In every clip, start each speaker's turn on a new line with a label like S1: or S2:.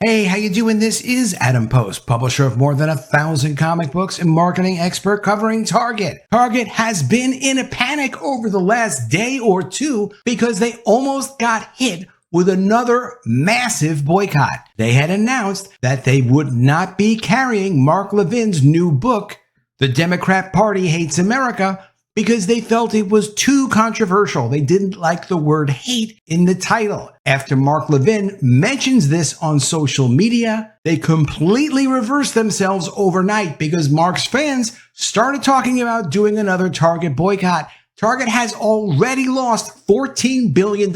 S1: Hey, how you doing? This is Adam Post, publisher of more than 1,000 comic books and marketing expert covering Target. Target has been in a panic over the last day or two because they almost got hit with another massive boycott. They had announced that they would not be carrying Mark Levin's new book, The Democrat Party Hates America, because they felt it was too controversial. They didn't like the word hate in the title. After Mark Levin mentions this on social media, they completely reversed themselves overnight because Mark's fans started talking about doing another Target boycott. Target has already lost $14 billion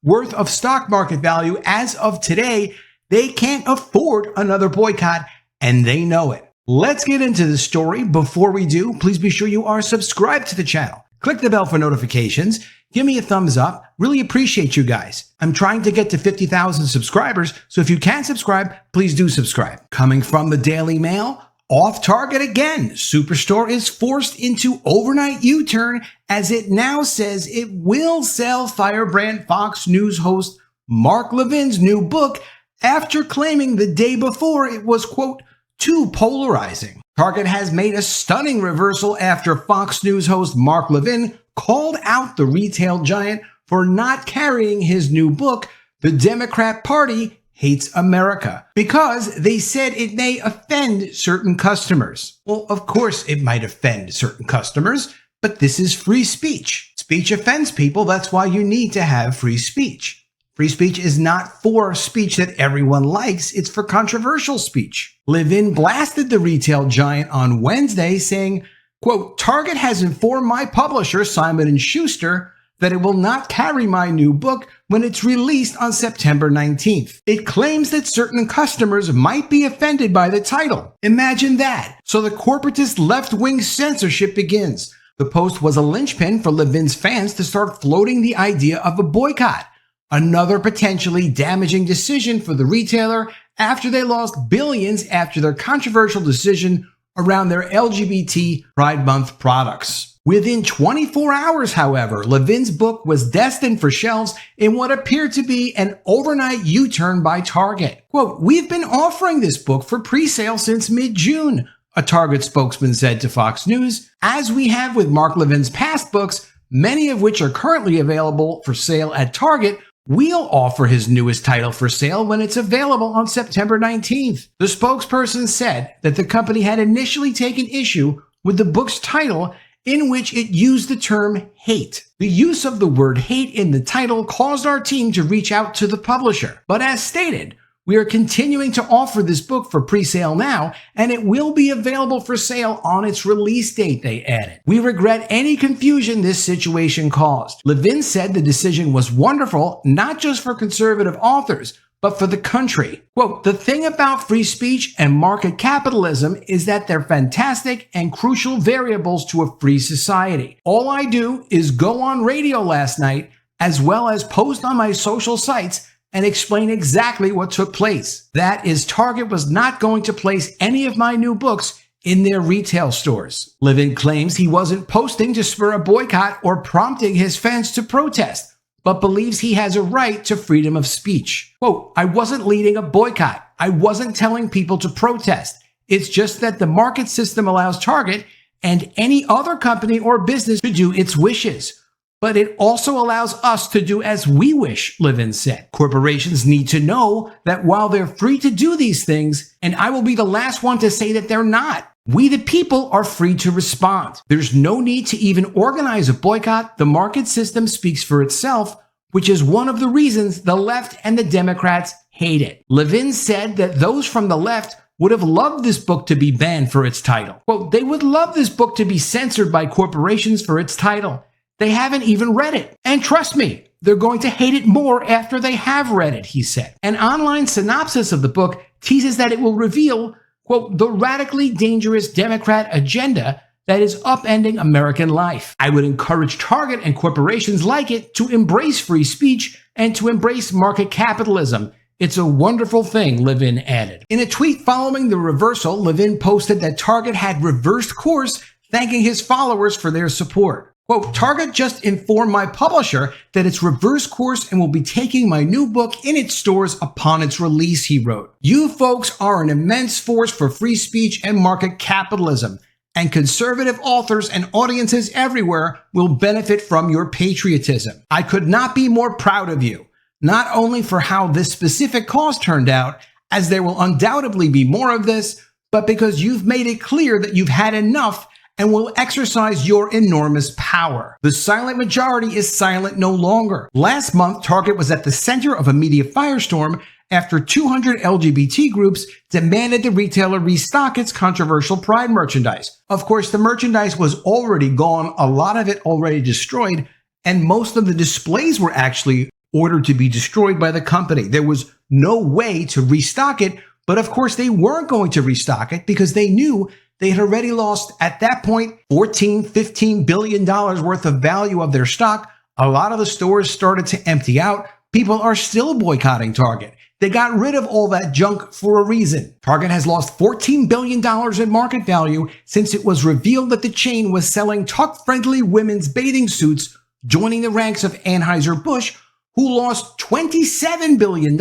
S1: worth of stock market value as of today. They can't afford another boycott, and they know it. Let's get into the story. Before we do, please be sure you are subscribed to the channel. Click the bell for notifications. Give me a thumbs up. Really appreciate you guys. I'm trying to get to 50,000 subscribers, so if you can subscribe, please do subscribe. Coming from the Daily Mail, off Target again. Superstore is forced into overnight U-turn as it now says it will sell firebrand Fox News host Mark Levin's new book after claiming the day before it was, quote, too polarizing. Target has made a stunning reversal after Fox News host Mark Levin called out the retail giant for not carrying his new book, The Democrat Party Hates America, because they said it may offend certain customers. Well, of course it might offend certain customers, but this is free speech. Speech offends people. That's why you need to have free speech. Free speech is not for speech that everyone likes. It's for controversial speech. Levin blasted the retail giant on Wednesday saying, quote, Target has informed my publisher, Simon & Schuster, that it will not carry my new book when it's released on September 19th. It claims that certain customers might be offended by the title. Imagine that. So the corporatist left-wing censorship begins. The post was a linchpin for Levin's fans to start floating the idea of a boycott. Another potentially damaging decision for the retailer after they lost billions after their controversial decision around their LGBT Pride Month products. Within 24 hours, however, Levin's book was destined for shelves in what appeared to be an overnight U-turn by Target. Quote, we've been offering this book for pre-sale since mid-June, a Target spokesman said to Fox News, as we have with Mark Levin's past books, many of which are currently available for sale at Target. We'll offer his newest title for sale when it's available on September 19th. The spokesperson said that the company had initially taken issue with the book's title, in which it used the term hate. The use of the word hate in the title caused our team to reach out to the publisher. But as stated, we are continuing to offer this book for pre-sale now, and it will be available for sale on its release date, they added. We regret any confusion this situation caused. Levin said the decision was wonderful, not just for conservative authors, but for the country. Quote, the thing about free speech and market capitalism is that they're fantastic and crucial variables to a free society. All I do is go on radio last night, as well as post on my social sites and explain exactly what took place. That is, Target was not going to place any of my new books in their retail stores. Levin claims he wasn't posting to spur a boycott or prompting his fans to protest, but believes he has a right to freedom of speech. Quote, I wasn't leading a boycott. I wasn't telling people to protest. It's just that the market system allows Target and any other company or business to do its wishes. But it also allows us to do as we wish, Levin said. Corporations need to know that while they're free to do these things, and I will be the last one to say that they're not, we the people are free to respond. There's no need to even organize a boycott. The market system speaks for itself, which is one of the reasons the left and the Democrats hate it. Levin said that those from the left would have loved this book to be banned for its title. Quote, they would love this book to be censored by corporations for its title. They haven't even read it. And trust me, they're going to hate it more after they have read it, he said. An online synopsis of the book teases that it will reveal, quote, the radically dangerous Democrat agenda that is upending American life. I would encourage Target and corporations like it to embrace free speech and to embrace market capitalism. It's a wonderful thing, Levin added. In a tweet following the reversal, Levin posted that Target had reversed course, thanking his followers for their support. Quote, Target just informed my publisher that it's reverse course and will be taking my new book in its stores upon its release, he wrote. You folks are an immense force for free speech and market capitalism, and conservative authors and audiences everywhere will benefit from your patriotism. I could not be more proud of you, not only for how this specific cause turned out, as there will undoubtedly be more of this, but because you've made it clear that you've had enough and will exercise your enormous power. The silent majority is silent no longer. Last month, Target was at the center of a media firestorm after 200 LGBT groups demanded the retailer restock its controversial Pride merchandise. Of course, the merchandise was already gone, a lot of it already destroyed, and most of the displays were actually ordered to be destroyed by the company. There was no way to restock it, but of course they weren't going to restock it because they knew they had already lost, at that point, $14-15 billion worth of value of their stock. A lot of the stores started to empty out. People are still boycotting Target. They got rid of all that junk for a reason. Target has lost $14 billion in market value since it was revealed that the chain was selling tuck-friendly women's bathing suits, joining the ranks of Anheuser-Busch, who lost $27 billion,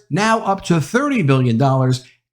S1: now up to $30 billion,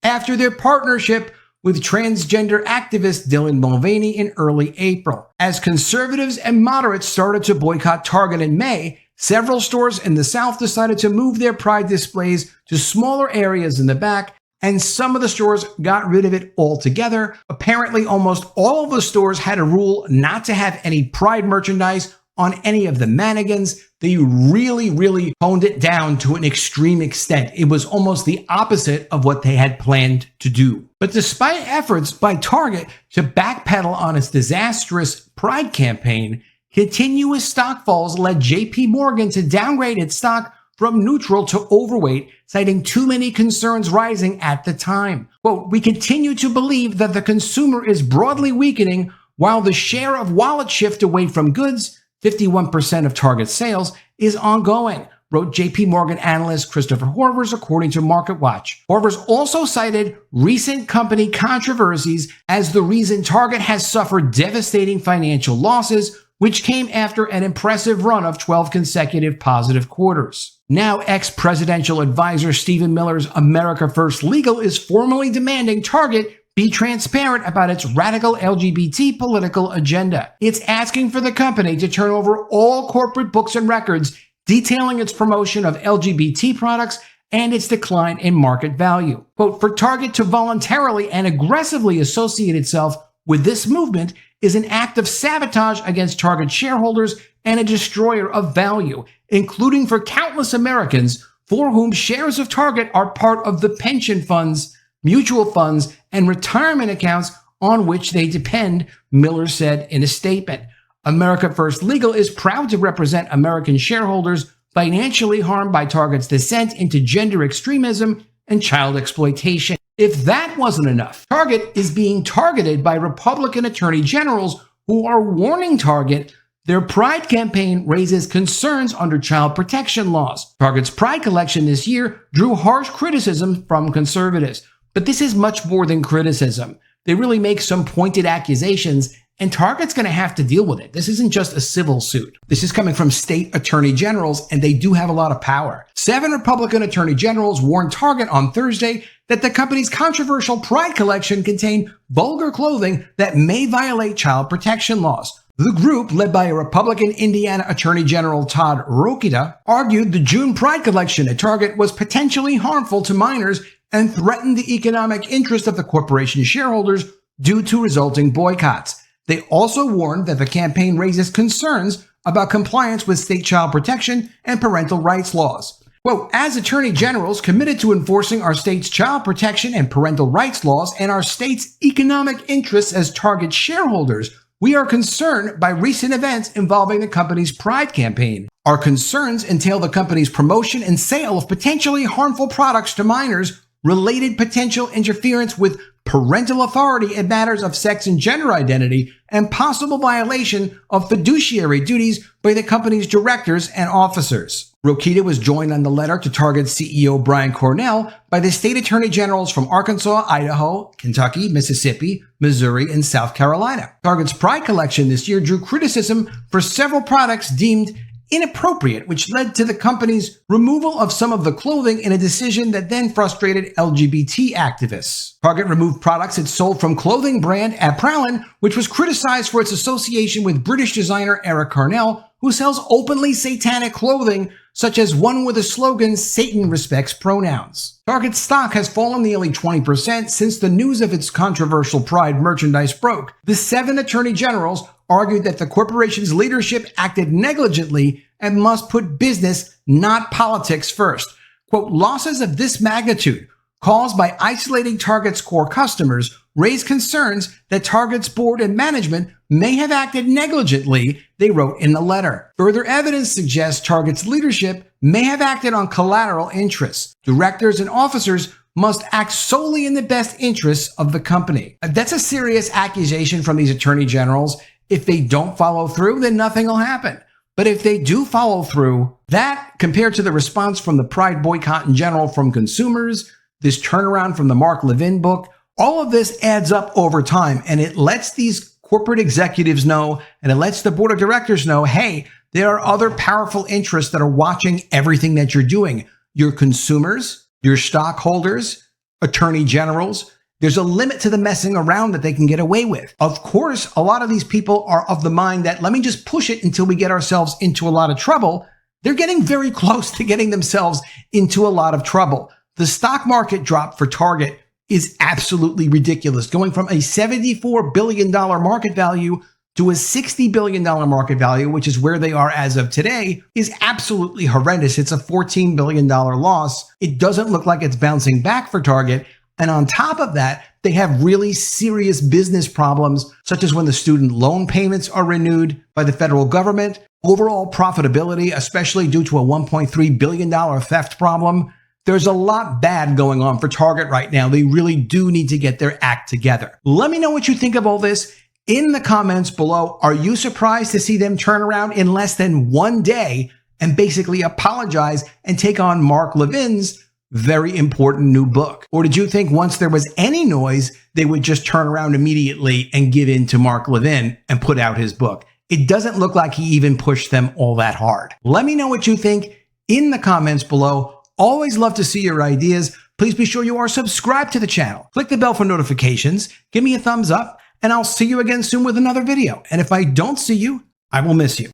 S1: after their partnership with transgender activist Dylan Mulvaney in early April. As conservatives and moderates started to boycott Target in May, several stores in the South decided to move their Pride displays to smaller areas in the back, and some of the stores got rid of it altogether. Apparently, almost all of the stores had a rule not to have any Pride merchandise on any of the mannequins. They really honed it down to an extreme extent. It was almost the opposite of what they had planned to do. But despite efforts by Target to backpedal on its disastrous Pride campaign, continuous stock falls led JP Morgan to downgrade its stock from neutral to overweight, citing too many concerns rising at the time. Quote, we continue to believe that the consumer is broadly weakening while the share of wallet shift away from goods, 51% of Target sales, is ongoing, wrote JP Morgan analyst Christopher Horvers, according to MarketWatch. Horvers also cited recent company controversies as the reason Target has suffered devastating financial losses, which came after an impressive run of 12 consecutive positive quarters. Now, ex-presidential advisor Stephen Miller's America First Legal is formally demanding Target be transparent about its radical LGBT political agenda. It's asking for the company to turn over all corporate books and records detailing its promotion of LGBT products and its decline in market value. Quote, for Target to voluntarily and aggressively associate itself with this movement is an act of sabotage against Target shareholders and a destroyer of value, including for countless Americans for whom shares of Target are part of the pension funds, mutual funds, and retirement accounts on which they depend, Miller said in a statement. America First Legal is proud to represent American shareholders financially harmed by Target's descent into gender extremism and child exploitation. If that wasn't enough, Target is being targeted by Republican attorney generals who are warning Target their Pride campaign raises concerns under child protection laws. Target's Pride collection this year drew harsh criticism from conservatives. But this is much more than criticism. They really make some pointed accusations, and Target's going to have to deal with it. This isn't just a civil suit. This is coming from state attorney generals, and they do have a lot of power. 7 Republican attorney generals warned Target on Thursday that the company's controversial Pride collection contained vulgar clothing that may violate child protection laws. The group, led by a Republican Indiana Attorney General Todd Rokita, argued the June Pride collection at Target was potentially harmful to minors and threatened the economic interest of the corporation's shareholders due to resulting boycotts. They also warned that the campaign raises concerns about compliance with state child protection and parental rights laws. Quote, as attorney generals committed to enforcing our state's child protection and parental rights laws and our state's economic interests as Target shareholders, we are concerned by recent events involving the company's Pride campaign. Our concerns entail the company's promotion and sale of potentially harmful products to minors, related potential interference with parental authority in matters of sex and gender identity, and possible violation of fiduciary duties by the company's directors and officers. Rokita was joined on the letter to Target CEO Brian Cornell by the state attorney generals from Arkansas, Idaho, Kentucky, Mississippi, Missouri, and South Carolina. Target's Pride collection this year drew criticism for several products deemed inappropriate, which led to the company's removal of some of the clothing in a decision that then frustrated LGBT activists. Target removed products it sold from clothing brand Apralin, which was criticized for its association with British designer Eric Carnell, who sells openly satanic clothing, such as one with the slogan, "Satan respects pronouns." Target's stock has fallen nearly 20% since the news of its controversial Pride merchandise broke. The 7 attorney generals argued that the corporation's leadership acted negligently and must put business, not politics, first. Quote, losses of this magnitude caused by isolating Target's core customers raise concerns that Target's board and management may have acted negligently, they wrote in the letter. Further evidence suggests Target's leadership may have acted on collateral interests. Directors and officers must act solely in the best interests of the company. That's a serious accusation from these attorney generals. If they don't follow through, then nothing will happen. But if they do follow through, that compared to the response from the Pride boycott in general from consumers, this turnaround from the Mark Levin book, all of this adds up over time, and it lets these corporate executives know, and it lets the board of directors know, hey, there are other powerful interests that are watching everything that you're doing. Your consumers, your stockholders, attorney generals. There's a limit to the messing around that they can get away with. Of course, a lot of these people are of the mind that let me just push it until we get ourselves into a lot of trouble. They're getting very close to getting themselves into a lot of trouble. The stock market drop for Target is absolutely ridiculous, going from a $74 billion market value to a $60 billion market value, which is where they are as of today, is absolutely horrendous. It's a $14 billion loss. It doesn't look like it's bouncing back for Target. And on top of that, they have really serious business problems, such as when the student loan payments are renewed by the federal government, overall profitability, especially due to a $1.3 billion theft problem. There's a lot bad going on for Target right now. They really do need to get their act together. Let me know what you think of all this in the comments below. Are you surprised to see them turn around in less than one day and basically apologize and take on Mark Levin's very important new book? Or did you think once there was any noise, they would just turn around immediately and give in to Mark Levin and put out his book? It doesn't look like he even pushed them all that hard. Let me know what you think in the comments below. Always love to see your ideas. Please be sure you are subscribed to the channel. Click the bell for notifications. Give me a thumbs up, and I'll see you again soon with another video. And if I don't see you, I will miss you.